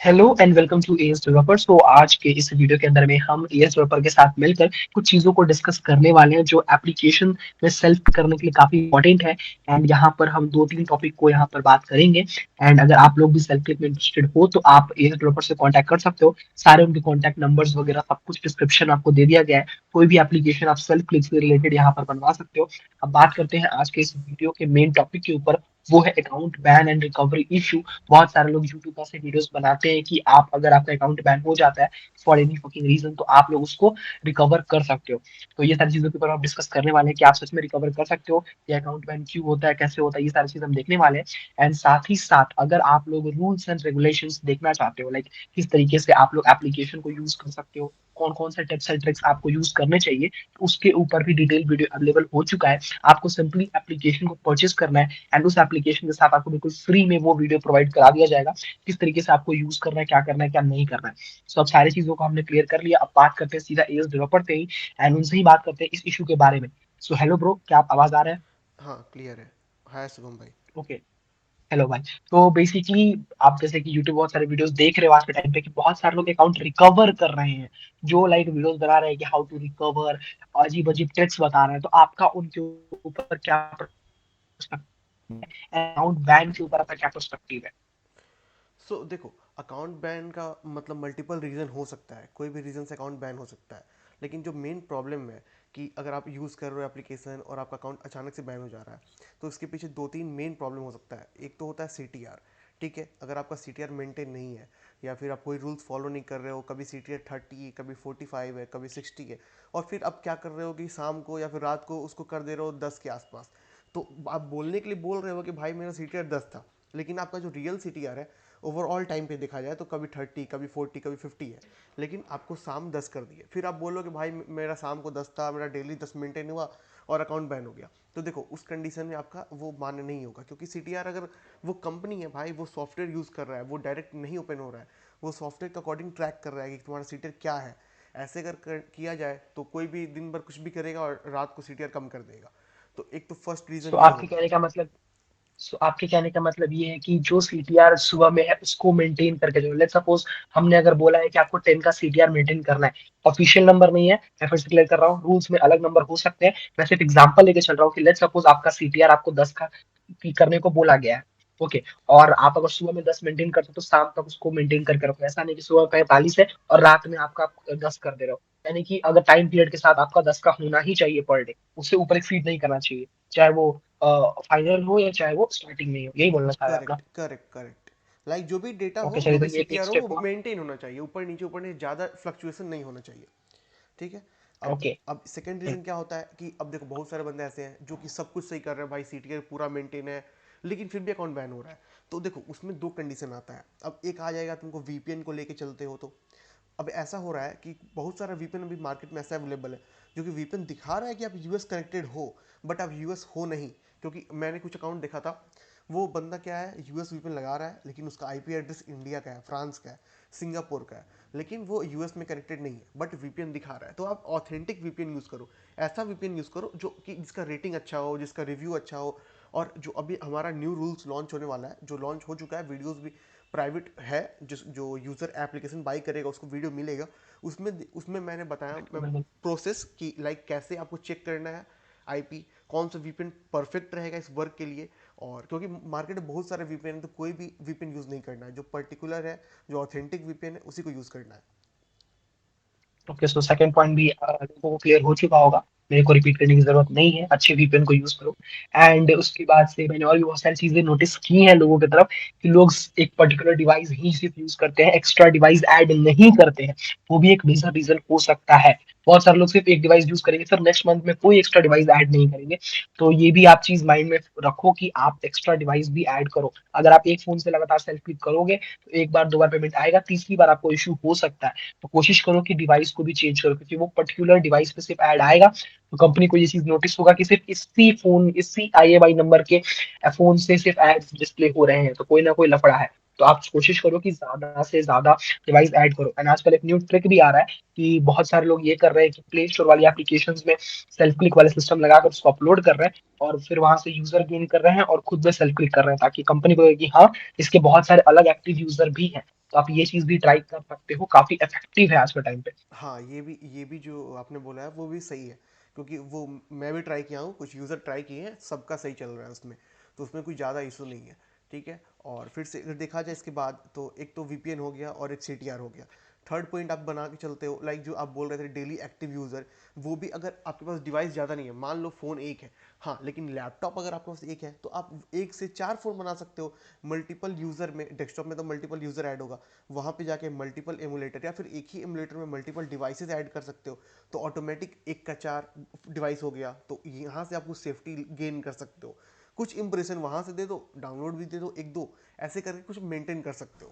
Hello and welcome to AS developers. तो आज के इस वीडियो के अंदर में हम एएस डेवलपर के साथ मिलकर कुछ चीजों को डिस्कस करने वाले हैं जो एप्लीकेशन में सेल्फ करने के लिए काफी इंपॉर्टेंट है। एंड यहाँ पर हम दो तीन टॉपिक को यहाँ पर बात करेंगे। एंड अगर आप लोग भी सेल्फ क्लिक में इंटरेस्टेड हो तो आप एएस डेवलपर से कांटेक्ट कर सकते हो। सारे उनके कॉन्टैक्ट नंबर्स वगैरह सब कुछ डिस्क्रिप्शन आपको दे दिया गया है। कोई भी एप्लीकेशन आप सेल्फ क्लिक से रिलेटेड यहाँ पर बनवा सकते हो। अब बात करते हैं आज के इस वीडियो के मेन टॉपिक के ऊपर। वो है account ban and recovery issue. बहुत सारे लोग यूट्यूब पर से वीडियोस बनाते हैं कि आप अगर आपका अकाउंट बैन हो जाता है फॉर एनी फकिंग रीजन तो आप लोग उसको रिकवर कर सकते हो। तो ये सारी चीजों के ऊपर हम डिस्कस करने वाले हैं कि आप सच में रिकवर कर सकते हो, ये अकाउंट बैन क्यों होता है, कैसे होता है, ये सारी चीज हम देखने वाले हैं। एंड साथ ही साथ अगर आप लोग रूल्स एंड रेगुलेशंस देखना चाहते हो, लाइक किस तरीके से आप लोग एप्लीकेशन को यूज कर सकते हो, कौन कौन से टिप्स एंड ट्रिक्स आपको यूज करने चाहिए, तो उसके ऊपर भी डिटेल वीडियो अवेलेबल हो चुका है। आपको सिंपली एप्लीकेशन को परचेज करना है एंड उस एप्लीकेशन के साथ आपको बिल्कुल फ्री में वो वीडियो प्रोवाइड करा दिया जाएगा किस तरीके से आपको यूज करना है, क्या करना है, क्या नहीं करना है। सो अब सारी चीजों को हमने क्लियर कर लिया। अब बात करते हैं सीधा एएस डेवलपर पे ही एंड उनसे ही बात करते हैं इस इशू के बारे में। सो हेलो ब्रो, क्या आप आवाज आ रहा है? हाँ, क्लियर है। हाय शुभम भाई। ओके। हेलो भाई। तो बेसिकली आप जैसे कि यूट्यूब बहुत सारे वीडियोस देख रहे हो आज के टाइम पे कि बहुत सारे लोग अकाउंट रिकवर कर रहे हैं, जो लाइक वीडियोस बना रहे हैं कि हाउ टू रिकवर, अजीब अजीब ट्रिक्स बता रहे हैं। तो आपका उनके ऊपर क्या अकाउंट बैन के ऊपर आपका क्या पर्सपेक्टिव है? देखो, अकाउंट बैन का मतलब मल्टीपल रीज़न हो सकता है, कोई भी रीज़न से अकाउंट बैन हो सकता है। लेकिन जो मेन प्रॉब्लम है कि अगर आप यूज़ कर रहे हो एप्लीकेशन और आपका अकाउंट अचानक से बैन हो जा रहा है, तो इसके पीछे दो तीन मेन प्रॉब्लम हो सकता है। एक तो होता है सीटीआर। ठीक है, अगर आपका सीटीआर मेंटेन नहीं है या फिर आप कोई रूल्स फॉलो नहीं कर रहे हो, कभी सीटीआर 30, कभी 45 है, कभी 60 है, और फिर आप क्या कर रहे हो कि शाम को या फिर रात को उसको कर दे रहे हो 10 के आसपास। तो आप बोलने के लिए बोल रहे हो कि भाई मेरा सीटीआर 10 था, लेकिन आपका जो रियल सीटीआर है ओवरऑल टाइम पे देखा जाए तो कभी 30, कभी 40, कभी 50 है। लेकिन आपको शाम 10 कर दिए, फिर आप बोलो कि भाई मेरा शाम को 10 था, मेरा डेली 10 मेंटेन हुआ और अकाउंट बैन हो गया। तो देखो, उस कंडीशन में आपका वो मान्य नहीं होगा, क्योंकि सीटीआर अगर वो कंपनी है भाई, वो सॉफ्टवेयर यूज़ कर रहा है, वो डायरेक्ट नहीं ओपन हो रहा है, वो सॉफ्टवेयर के अकॉर्डिंग ट्रैक कर रहा है कि तुम्हारा सीटीआर क्या है। ऐसे अगर किया जाए तो कोई भी दिन भर कुछ भी करेगा और रात को सीटीआर कम कर देगा। तो एक तो फर्स्ट सो रीज़न ये आपके होगा। कहने का मतलब सो आपके कहने का मतलब ये है कि जो सीटीआर सुबह में है उसको मेंटेन करके चलो। लेट्स सपोज हमने अगर बोला है कि आपको 10 का सीटीआर मेंटेन करना है, ऑफिशियल नंबर नहीं है, मैं फिर से क्लियर कर रहा हूँ, रूल्स में अलग नंबर हो सकते हैं। मैं सिर्फ एग्जांपल लेके चल रहा हूँ कि लेट्स सपोज आपका सीटीआर आपको 10 का की करने को बोला गया है। ओके। और आप अगर सुबह में 10 मेंटेन करते हो तो शाम तक उसको मेंटेन करके रखो। ऐसा नहीं कि सुबह 45 है और रात में आपका 10 कर दे रहे हो। यानी कि अगर टाइम पीरियड के साथ आपका 10 का होना ही चाहिए पर डे, उससे ऊपर एक्सीड नहीं करना चाहिए, चाहे वो फाइनल हो या चाहे वो स्टार्टिंग में हो। यही बोलना चाह रहा है अपना? Correct, correct, correct. लाइक जो भी डेटा ओके हो, चलिए, जो तो भी ये एक सीटीआर हो, स्टेप वो हुआ। मेंटेन होना चाहिए, ऊपर नीचे ज़्यादा फ्लक्चुएशन नहीं होना चाहिए। ठीक है। अब ओके। अब सेकंड रीज़न क्या होता है कि अब देखो, बहुत सारे बंदे ऐसे हैं जो कि सब कुछ सही कर रहे हैं भाई, सीटीआर पूरा मेंटेन है, लेकिन फिर भी अकाउंट बैन हो रहा है। तो देखो, उसमें दो कंडीशन आता है। अब एक आ जाएगा, तुमको वीपीएन को लेके चलते हो तो अब ऐसा हो रहा है कि बहुत सारा वीपीएन अभी मार्केट में ऐसा अवेलेबल है जो कि वीपीएन दिखा रहा है कि आप यूएस कनेक्टेड हो, बट आप यूएस हो नहीं। क्योंकि मैंने कुछ अकाउंट देखा था, वो बंदा क्या है, यूएस वीपीएन लगा रहा है, लेकिन उसका आईपी एड्रेस इंडिया का है, फ्रांस का है, सिंगापुर का है, लेकिन वो यूएस में कनेक्टेड नहीं है, बट वीपीएन दिखा रहा है। तो आप ऑथेंटिक वीपीएन यूज़ करो, ऐसा वीपीएन यूज़ करो जो कि जिसका रेटिंग अच्छा हो, जिसका रिव्यू अच्छा हो। और जो अभी हमारा न्यू रूल्स लॉन्च होने वाला है, जो लॉन्च हो चुका है, वीडियोस भी प्राइवेट है, जिस जो यूज़र एप्लीकेशन बाई करेगा उसको वीडियो मिलेगा। उसमें उसमें मैंने बताया बिल्कुल मैं बिल्कुल। प्रोसेस की, लाइक कैसे आपको चेक करना है आईपी, कौन सा वीपीएन परफेक्ट रहेगा इस वर्क के लिए। और क्योंकि मार्केट में बहुत सारे वीपीएन है, तो कोई भी वीपीएन यूज़ नहीं करना है, जो पर्टिकुलर है, जो ऑथेंटिक वीपीएन है उसी को यूज़ करना है। ओके, सो सेकंड पॉइंट भी लोगों को क्लियर हो चुका होगा, मेरे को रिपीट करने की जरूरत नहीं है। अच्छे वीपीएन को यूज करो। एंड उसके बाद से मैंने और भी बहुत सारी चीजें नोटिस की हैं लोगों की तरफ कि लोग एक पर्टिकुलर डिवाइस ही सिर्फ यूज करते हैं, एक्स्ट्रा डिवाइस ऐड नहीं करते हैं। वो भी एक मेजर रीजन हो सकता है। बहुत सारे लोग सिर्फ एक डिवाइस यूज करेंगे सर, नेक्स्ट मंथ में कोई एक्स्ट्रा डिवाइस ऐड नहीं करेंगे। तो ये भी आप चीज माइंड में रखो कि आप एक्स्ट्रा डिवाइस भी ऐड करो। अगर आप एक फोन से लगातार सेल्फ क्लिक करोगे तो एक बार दो बार पेमेंट आएगा, तीसरी बार आपको इशू हो सकता है। तो कोशिश करो कि डिवाइस को भी चेंज करो, क्योंकि वो पर्टिकुलर डिवाइस पे सिर्फ ऐड आएगा। तो कंपनी को ये चीज नोटिस होगा कि सिर्फ इसी आईएमआई नंबर के फोन से सिर्फ एड्स डिस्प्ले हो रहे हैं, तो कोई ना कोई लफड़ा है। तो आप कोशिश करो कि ज़्यादा से ज़्यादा डिवाइस ऐड करो। एंड आजकल एक न्यू ट्रिक भी आ रहा है कि बहुत सारे लोग ये कर रहे हैं कि प्ले स्टोर वाली एप्लीकेशंस में सेल्फ क्लिक वाला सिस्टम लगाकर उसको अपलोड कर रहे हैं और फिर वहां से यूजर गेन कर रहे हैं और खुद में सेल्फ क्लिक कर रहे हैं, ताकि कंपनी को लगे कि हाँ, इसके बहुत सारे अलग एक्टिव यूजर भी हैं। तो आप ये चीज भी ट्राई कर सकते हो, काफी इफेक्टिव है आज के टाइम पे। हाँ, ये भी जो आपने बोला है वो भी सही है, क्योंकि वो मैं भी ट्राई किया हूँ, कुछ यूज़र ट्राई किए हैं, सबका सही चल रहा है उसमें, तो उसमें कोई ज़्यादा इशू नहीं है। ठीक है। और फिर से अगर देखा जाए इसके बाद, तो एक तो वीपीएन हो गया और एक सीटीआर हो गया। थर्ड पॉइंट आप बना के चलते हो, लाइक जो आप बोल रहे थे डेली एक्टिव यूज़र, वो भी अगर आपके पास डिवाइस ज़्यादा नहीं है, मान लो फ़ोन एक है, हाँ, लेकिन लैपटॉप अगर आपके पास एक है तो आप एक से चार फ़ोन बना सकते हो। मल्टीपल यूज़र में, डेस्कटॉप में तो मल्टीपल यूज़र ऐड होगा, वहाँ पे जाके मल्टीपल एमुलेटर या फिर एक ही एमुलेटर में मल्टीपल डिवाइसेस ऐड कर सकते हो। तो ऑटोमेटिक एक का चार डिवाइस हो गया, तो यहाँ से आप कुछ सेफ्टी गेन कर सकते हो। कुछ इंप्रेशन वहाँ से दे दो, डाउनलोड भी दे दो एक दो, ऐसे करके कुछ मेंटेन कर सकते हो।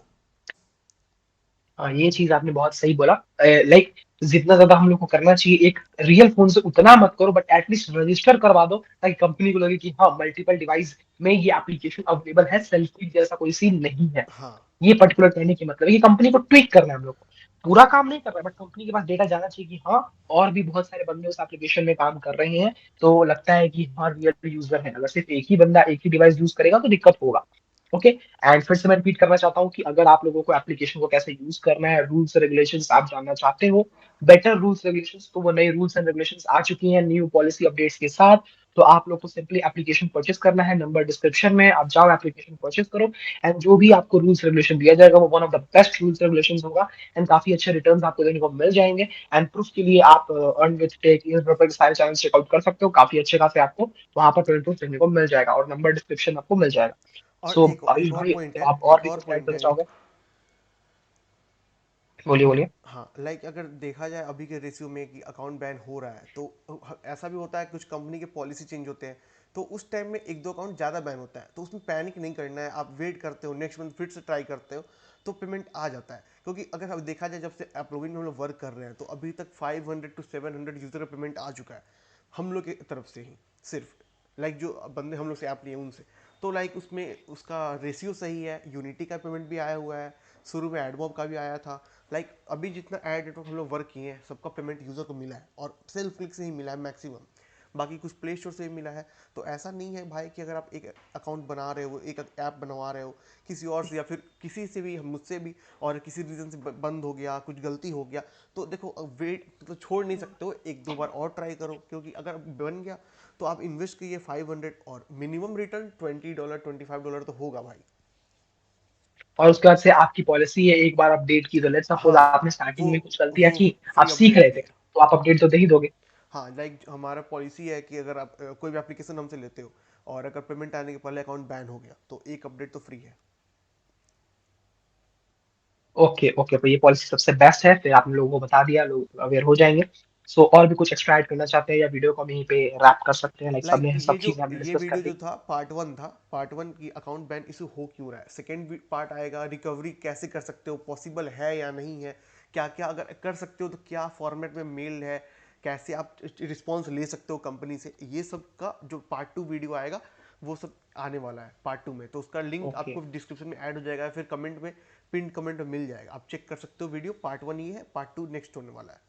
हाँ, ये चीज आपने बहुत सही बोला। लाइक जितना ज्यादा हम लोग को करना चाहिए, एक रियल फोन से उतना मत करो, बट एटलीस्ट रजिस्टर करवा दो, ताकि कंपनी को लगे कि हाँ, मल्टीपल डिवाइस में ये एप्लीकेशन अवेलेबल है, सेल्फी जैसा कोई सीन नहीं है। हाँ। ये पर्टिकुलर कहने की मतलब है कि कंपनी को ट्विक करना है हम लोग को। पूरा काम नहीं कर रहा, बट कंपनी के पास डेटा जाना चाहिए कि हाँ, और भी बहुत सारे बंदे उस एप्लीकेशन में काम कर रहे हैं। तो लगता है कि हाँ, रियल यूजर है। अगर सिर्फ एक ही बंदा एक ही डिवाइस यूज करेगा तो दिक्कत होगा। ओके। एंड फिर से मैं रिपीट करना चाहता हूँ कि अगर आप लोगों को एप्लीकेशन को कैसे यूज करना है, रूल्स रेगुलेशंस आप जानना चाहते हो, बेटर रूल्स रेगुलेशंस, तो वो नए रूल्स एंड रेगुलेशंस आ चुकी हैं न्यू पॉलिसी अपडेट्स के साथ। तो आप लोग को सिंपली एप्लीकेशन परचेस करना है, नंबर डिस्क्रिप्शन में, आप जाओ एप्लीकेशन परचेस करो। एंड जो भी आपको रूल्स रेगुलेशन दिया जाएगा वो one of the best rules regulation होगा। एंड काफी अच्छे रिटर्न आपको देने को मिल जाएंगे। एंड प्रूफ के लिए आप अर्न विथ टेक के सारे चैनल चेकआउट कर सकते हो, काफी अच्छे खासे आपको वहां पर ट्वेंटी देखने को मिल जाएगा और नंबर डिस्क्रिप्शन आपको मिल जाएगा। और सो आयुष एक और भाई, पॉइंट तो है, आप और एक भी और कुछ ऐड पॉइंट करना है एक। चाहोगे? बोलिए बोलिए। हाँ, लाइक अगर देखा जाए अभी के रेशियो में कि अकाउंट बैन हो रहा है, तो ऐसा भी होता है, कुछ कंपनी के पॉलिसी चेंज होते हैं, तो उस टाइम में एक दो अकाउंट ज़्यादा बैन होता है, तो उसमें पैनिक नहीं करना है, आप वेट करते हो, नेक्स्ट मंथ फिर से ट्राई करते हो, तो पेमेंट आ जाता है। क्योंकि अगर अब देखा जाए, जब से अप्रूविंग में हम लोग वर्क कर रहे हैं, तो अभी तक 500 to 700 यूज़र का पेमेंट आ चुका है, हम लोग की तरफ से ही सिर्फ, लाइक जो बंदे हम लोग से ऐप लिए उनसे। तो लाइक उसमें उसका रेशियो सही है, यूनिटी का पेमेंट भी आया हुआ है, शुरू में एडमॉब का भी आया था। लाइक अभी जितना एड नेटवर्क हम लोग वर्क किए हैं, सबका पेमेंट यूज़र को मिला है, और सेल्फ क्लिक से ही मिला है मैक्सिमम, बाकी कुछ प्ले स्टोर से भी मिला है। तो ऐसा नहीं है भाई कि अगर आप एक अकाउंट बना रहे हो, एक ऐप बनवा रहे हो किसी और से या फिर किसी से भी, मुझसे भी, और किसी रीज़न से बंद हो गया, कुछ गलती हो गया, तो देखो वेट तो छोड़ नहीं सकते हो, एक दो बार और ट्राई करो, क्योंकि अगर बन गया तो आप इन्वेस्ट कीजिए 500, और मिनिमम रिटर्न $20 $25 तो होगा भाई। और उसके बाद से आपकी पॉलिसी है, एक बार अपडेट की तो लेट्स सपोज हाँ, आपने वो स्टार्टिंग में कुछ गलतियां वो की, आप फ्री सीख अपडेट रहे भी थे, है। तो आप अपडेट तो दे ही दोगे। हाँ, लाइक हमारा पॉलिसी है कि अगर आप कोई भी एप्लीकेशन हमसे लेते हो, और अगर पेमेंट आने के पहले अकाउंट बैन हो गया, तो एक अपडेट तो फ्री है। ओके ओके, तो ये पॉलिसी सबसे बेस्ट है, फिर आपने लोगों को बता दिया, लोग अवेयर हो जाएंगे। सो और भी कुछ एक्स्ट्रा ऐड करना चाहते हैं या वीडियो को हम यहीं पे रैप कर सकते हैं? लाइक लाइक सबने ये सब जो चीजें हमने ये डिस्कस कर वीडियो जो दी। था पार्ट वन था, पार्ट वन की अकाउंट बैन इशू हो क्यों रहा है, सेकेंड पार्ट आएगा रिकवरी कैसे कर सकते हो, पॉसिबल है या नहीं है, क्या क्या अगर कर सकते हो तो क्या फॉर्मेट में मेल है, कैसे आप रिस्पॉन्स ले सकते हो कंपनी से, ये सब का जो पार्ट टू वीडियो आएगा, वो सब आने वाला है पार्ट टू में। तो उसका लिंक ओके आपको डिस्क्रिप्शन में ऐड हो जाएगा, फिर कमेंट में, पिन कमेंट में मिल जाएगा, आप चेक कर सकते हो वीडियो। पार्ट वन ये है, पार्ट टू नेक्स्ट होने वाला है।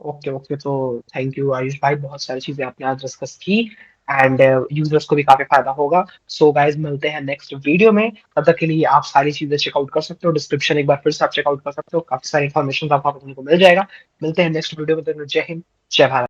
ओके ओके, तो थैंक यू आयुष भाई, बहुत सारी चीजें आपने आज डिस्कस की। एंड यूजर्स को भी काफी फायदा होगा। सो गाइज, मिलते हैं नेक्स्ट वीडियो में। तब तक के लिए आप सारी चीजें चेकआउट कर सकते हो, डिस्क्रिप्शन एक बार फिर से आप चेकआउट कर सकते हो, काफी सारी इन्फॉर्मेशन आपको मिल जाएगा। मिलते हैं नेक्स्ट वीडियो में। जय हिंद, जय भारत।